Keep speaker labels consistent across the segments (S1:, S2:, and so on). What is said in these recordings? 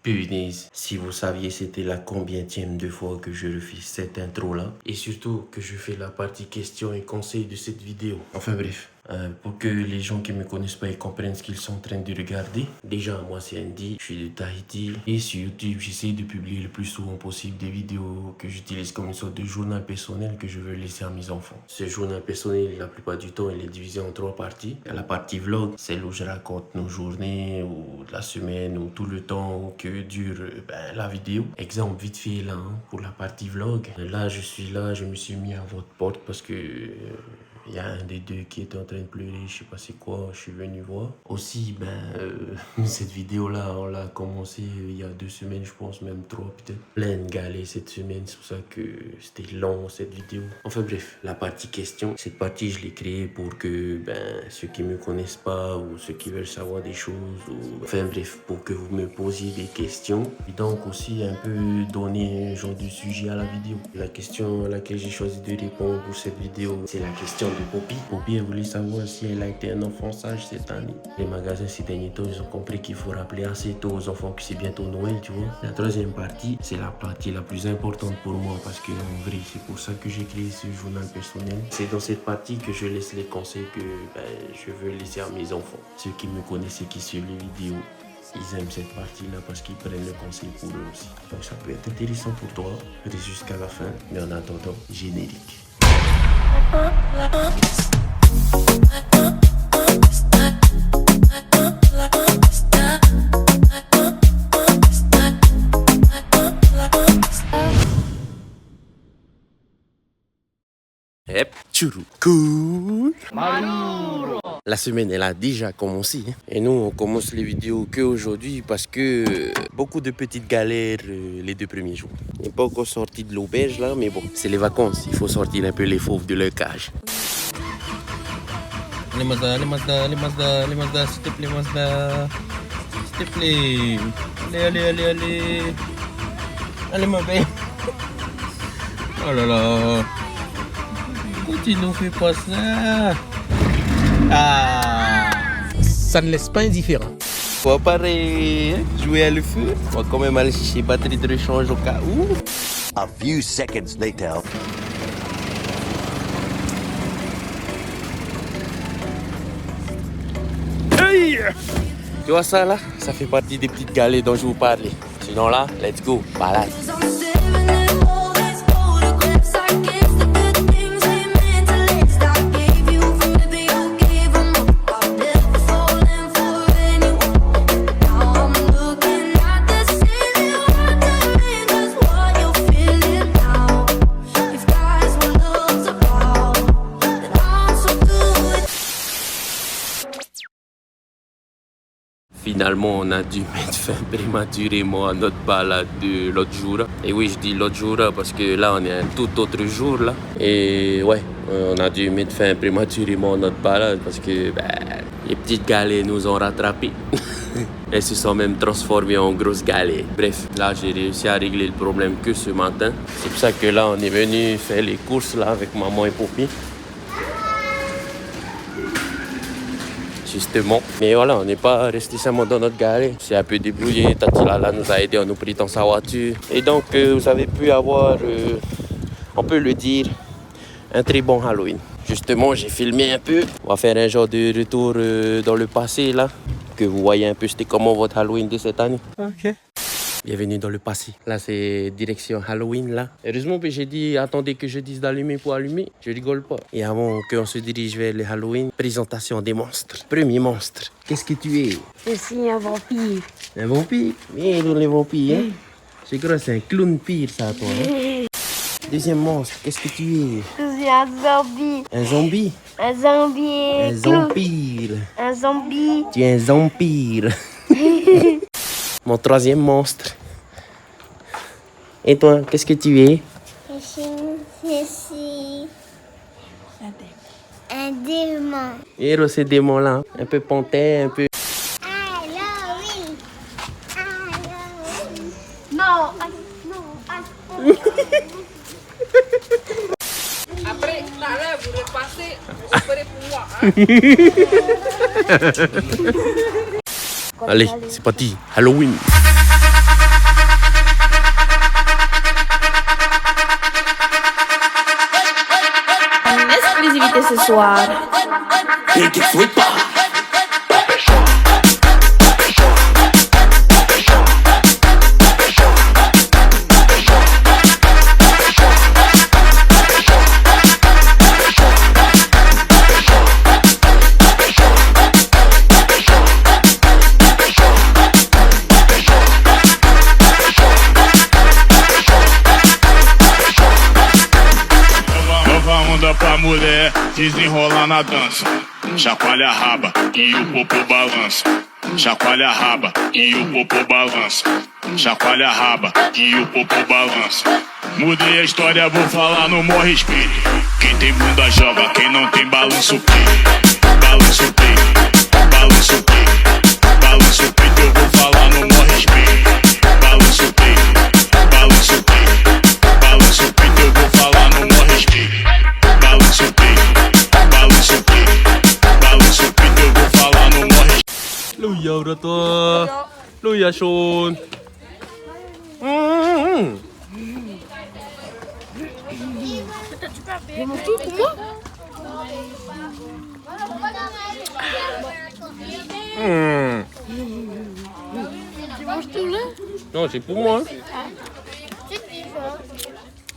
S1: Punaise, si vous saviez c'était la combienième de fois que je refais cette intro là. Et surtout que je fais la partie questions et conseils de cette vidéo. Enfin bref, pour que les gens qui me connaissent pas ils comprennent ce qu'ils sont en train de regarder. Déjà moi c'est Andy, je suis de Tahiti. Et sur YouTube j'essaie de publier le plus souvent possible des vidéos que j'utilise comme une sorte de journal personnel que je veux laisser à mes enfants. Ce journal personnel la plupart du temps il est divisé en 3 parties. Il y a la partie vlog, celle où je raconte nos journées ou de la semaine ou tout le temps que dure la vidéo. Exemple vite fait là pour la partie vlog. Là je suis là, je me suis mis à votre porte parce que il y a un des deux qui était en train de pleurer, je sais pas c'est quoi, je suis venu voir. Aussi, cette vidéo-là, on l'a commencé il y a 2 semaines, je pense, même 3 peut-être. Plein de galets cette semaine, c'est pour ça que c'était long cette vidéo. Enfin bref, la partie question, cette partie je l'ai créée pour que ceux qui me connaissent pas ou ceux qui veulent savoir des choses, ou enfin bref, pour que vous me posiez des questions. Et donc aussi un peu donner un genre de sujet à la vidéo. La question à laquelle j'ai choisi de répondre pour cette vidéo, c'est la question de Poppy. Poppy a voulu savoir si elle a été un enfant sage cette année. Les magasins ces derniers temps, ils ont compris qu'il faut rappeler assez tôt aux enfants que c'est bientôt Noël, tu vois. La troisième partie, c'est la partie la plus importante pour moi parce que en vrai, c'est pour ça que j'ai créé ce journal personnel. C'est dans cette partie que je laisse les conseils que je veux laisser à mes enfants. Ceux qui me connaissent et qui suivent les vidéos, ils aiment cette partie-là parce qu'ils prennent le conseil pour eux aussi. Donc ça peut être intéressant pour toi. Reste jusqu'à la fin. Mais en attendant, générique. Hep, tchourou, cool. La semaine elle a déjà commencé et nous on commence les vidéos que aujourd'hui parce que beaucoup de petites galères les 2 premiers jours. On n'est pas encore sorti de l'auberge là, mais bon, c'est les vacances, il faut sortir un peu les fauves de leur cage.
S2: Allez Mazda, allez Mazda, allez Mazda, allez Mazda, s'il te plaît Mazda, s'il te plaît, allez, allez ma belle. Oh là là, pourquoi tu nous fais pas ça? Ah,
S3: ça ne laisse pas indifférent.
S2: faut pareil, jouer à le feu. On va quand même aller chercher batterie de rechange au cas où.
S4: A few seconds later.
S2: Hey! Tu vois ça là? Ça fait partie des petites galets dont je vous parlais. Sinon là, let's go, balade.
S1: Finalement, on a dû mettre fin prématurément à notre balade de l'autre jour. Et oui, je dis l'autre jour parce que là, on est un tout autre jour là. Et ouais, on a dû mettre fin prématurément à notre balade parce que les petites galets nous ont rattrapés. Elles se sont même transformées en grosses galets. Bref, là, j'ai réussi à régler le problème que ce matin. C'est pour ça que là, on est venu faire les courses là avec maman et Poppy. Justement. Mais voilà, on n'est pas resté seulement dans notre galet. C'est un peu débrouillé. Tati Lala nous a aidé en nous prêtant sa voiture. Et donc, vous avez pu avoir, on peut le dire, un très bon Halloween. Justement, j'ai filmé un peu. On va faire un genre de retour dans le passé, là. Que vous voyez un peu c'était comment votre Halloween de cette année.
S2: Ok.
S1: Bienvenue dans le passé. Là, c'est direction Halloween, là. Heureusement que j'ai dit, attendez que je dise d'allumer pour allumer. Je rigole pas. Et avant qu'on se dirige vers le Halloween, présentation des monstres. Premier monstre, qu'est-ce que tu es?
S5: Je suis un vampire.
S1: Un vampire? Mais dans les vampires, hein? Je crois que c'est un clown pire, ça, toi. Hein? Deuxième monstre, qu'est-ce que tu es?
S5: Je suis un zombie.
S1: Un zombie?
S5: Un zombie.
S1: Un zampire.
S5: Un zombie.
S1: Tu es un zampire. Mon troisième monstre. Et toi, qu'est-ce que tu es?
S5: Je suis un démon.
S1: Et ces démons-là, un peu pantin, un peu...
S5: Halloween. Halloween. Non, non.
S6: Après, là, vous repassez, vous ferez pour moi. Hein?
S1: Allez, c'est parti, Halloween.
S7: activité ce soir?
S8: Pra mulher desenrolar na dança, chacoalha a raba e o popô balança. Chacoalha a raba e o popô balança. Chacoalha a raba e o popô balança. Mudei a história, vou falar no morre espelho. Quem tem bunda joga, quem não tem balança o peito. Balança o peito, balança o peito, balança o peito. Eu vou falar no morre espelho. Balança o peito, balança o peito, balança o peito. Eu vou falar no morre espelho. Balança o peito, balança o peito, balança o peito. Eu vou falar no morre.
S2: Luya udah tuh. Luya Shun. Non, c'est pour moi.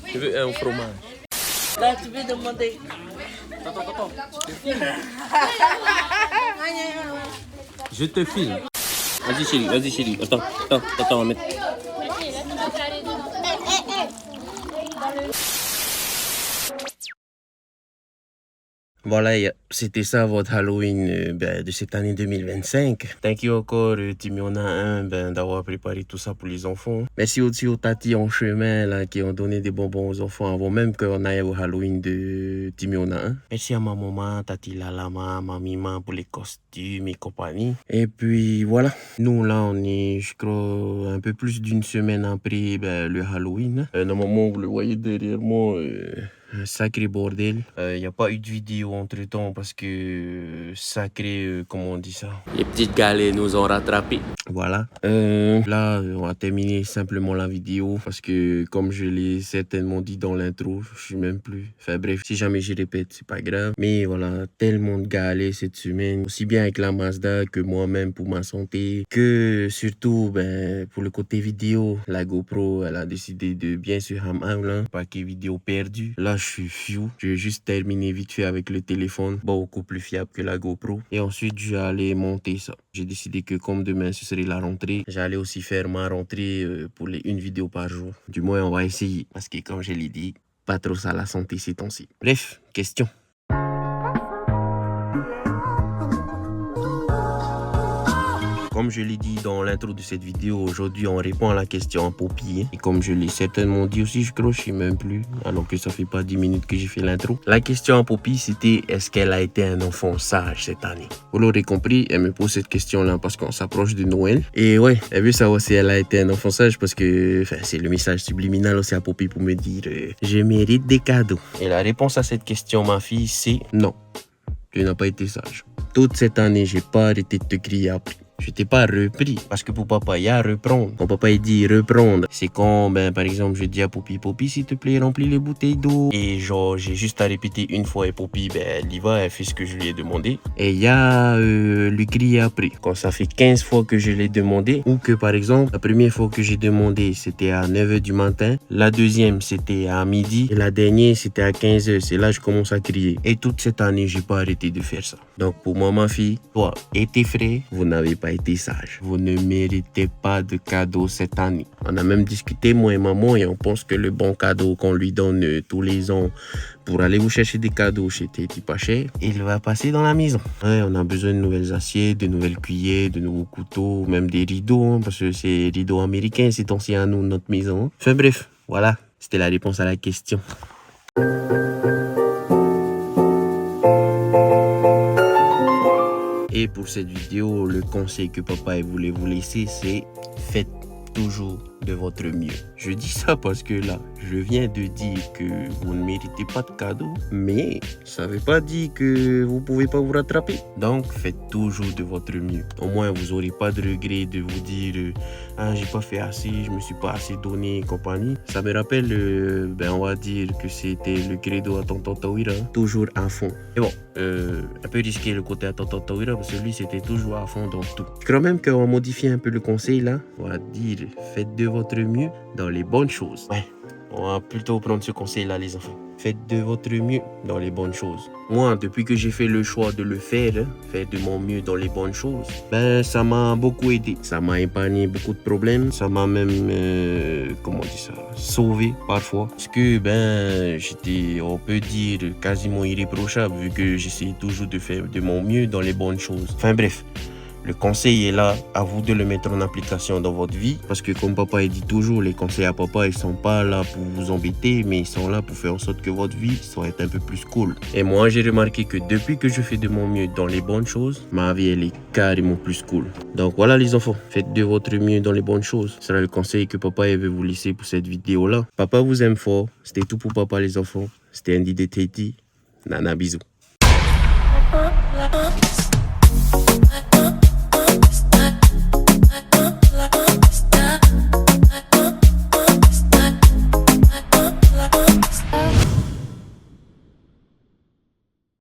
S2: Je veux un fromage.
S9: Là, tu veux demander. Attends.
S2: Je te filme. Vas-y chérie. Attends, on va mettre. Voilà, c'était ça votre Halloween de cette année 2025. Thank you encore Timiona 1 d'avoir préparé tout ça pour les enfants. Merci aussi aux tatis en chemin là, qui ont donné des bonbons aux enfants avant même qu'on aille au Halloween de Timiona 1. Merci à ma maman, Tati Lalama, ma Mima pour les costumes et compagnie. Et puis voilà, nous là on est je crois un peu plus d'une semaine après le Halloween. Normalement vous le voyez derrière moi. Un sacré bordel. Y a pas eu de vidéo entre temps parce que sacré, comment on dit ça? Les petites galets nous ont rattrapés. Voilà. Là, on va terminer simplement la vidéo parce que comme je l'ai certainement dit dans l'intro, je suis même plus. Enfin bref, si jamais je répète, c'est pas grave. Mais voilà, tellement de galets cette semaine, aussi bien avec la Mazda que moi-même pour ma santé, que surtout pour le côté vidéo, la GoPro, elle a décidé de bien sûr ham paquet vidéo perdu. Là, je suis fiou. Je vais juste terminer vite fait avec le téléphone, beaucoup plus fiable que la GoPro. Et ensuite, je vais aller monter ça. J'ai décidé que comme demain, ce serait la rentrée, j'allais aussi faire ma rentrée pour une vidéo par jour. Du moins, on va essayer. Parce que comme je l'ai dit, pas trop ça la santé ces temps-ci. Bref, question. Comme je l'ai dit dans l'intro de cette vidéo, aujourd'hui on répond à la question à Poppy. Et comme je l'ai certainement dit aussi, je crois, je sais même plus, alors que ça fait pas 10 minutes que j'ai fait l'intro. La question à Poppy, c'était est-ce qu'elle a été un enfant sage cette année? Vous l'aurez compris, elle me pose cette question-là parce qu'on s'approche de Noël. Et ouais, elle veut savoir si elle a été un enfant sage parce que c'est le message subliminal aussi à Poppy pour me dire je mérite des cadeaux. Et la réponse à cette question, ma fille, c'est non. Tu n'as pas été sage. Toute cette année, j'ai pas arrêté de te crier après. Je t'ai pas repris parce que pour papa il y a reprendre. Quand papa il dit reprendre, c'est quand par exemple je dis à Poppy s'il te plaît remplis les bouteilles d'eau et genre j'ai juste à répéter une fois et Poppy elle y va, elle fait ce que je lui ai demandé. Et il y a le crier après quand ça fait 15 fois que je l'ai demandé ou que par exemple la première fois que j'ai demandé c'était à 9h du matin, la deuxième c'était à midi et la dernière c'était à 15h. C'est là que je commence à crier et toute cette année j'ai pas arrêté de faire ça. Donc pour moi ma fille, toi et tes frères, vous n'avez pas été sage. Vous ne méritez pas de cadeau cette année. On a même discuté, moi et maman, et on pense que le bon cadeau qu'on lui donne tous les ans pour aller vous chercher des cadeaux chez Titi pas cher, il va passer dans la maison. Ouais, on a besoin de nouvelles assiettes, de nouvelles cuillères, de nouveaux couteaux, même des rideaux, parce que c'est rideaux américains, c'est ancien à nous, notre maison. Enfin bref, voilà, c'était la réponse à la question. Et pour cette vidéo, le conseil que papa voulait vous laisser, c'est faites toujours
S1: de votre mieux. Je dis ça parce que là, je viens de dire que vous ne méritez pas de cadeaux, mais ça ne veut pas dire que vous ne pouvez pas vous rattraper. Donc, faites toujours de votre mieux. Au moins, vous n'aurez pas de regret de vous dire « Ah, j'ai pas fait assez, je me suis pas assez donné et compagnie. » Ça me rappelle, on va dire que c'était le credo à Tonton Tawira, toujours à fond. Et bon, un peu risqué le côté à Tonton Tawira parce que lui, c'était toujours à fond dans tout. Je crois même qu'on va modifier un peu le conseil là. On va dire « Faites de votre mieux dans les bonnes choses. » Ouais, on va plutôt prendre ce conseil là, les enfants. Faites de votre mieux dans les bonnes choses. Moi, depuis que j'ai fait le choix de le faire, faire de mon mieux dans les bonnes choses, ça m'a beaucoup aidé. Ça m'a épargné beaucoup de problèmes. Ça m'a même, sauvé parfois. Parce que, j'étais, on peut dire, quasiment irréprochable vu que j'essayais toujours de faire de mon mieux dans les bonnes choses. Enfin bref. Le conseil est là, à vous de le mettre en application dans votre vie. Parce que comme papa dit toujours, les conseils à papa, ils sont pas là pour vous embêter, mais ils sont là pour faire en sorte que votre vie soit un peu plus cool. Et moi, j'ai remarqué que depuis que je fais de mon mieux dans les bonnes choses, ma vie, elle est carrément plus cool. Donc voilà les enfants, faites de votre mieux dans les bonnes choses. Ce sera le conseil que papa veut vous laisser pour cette vidéo-là. Papa vous aime fort. C'était tout pour papa les enfants. C'était Andy de Tati. Nana, bisous.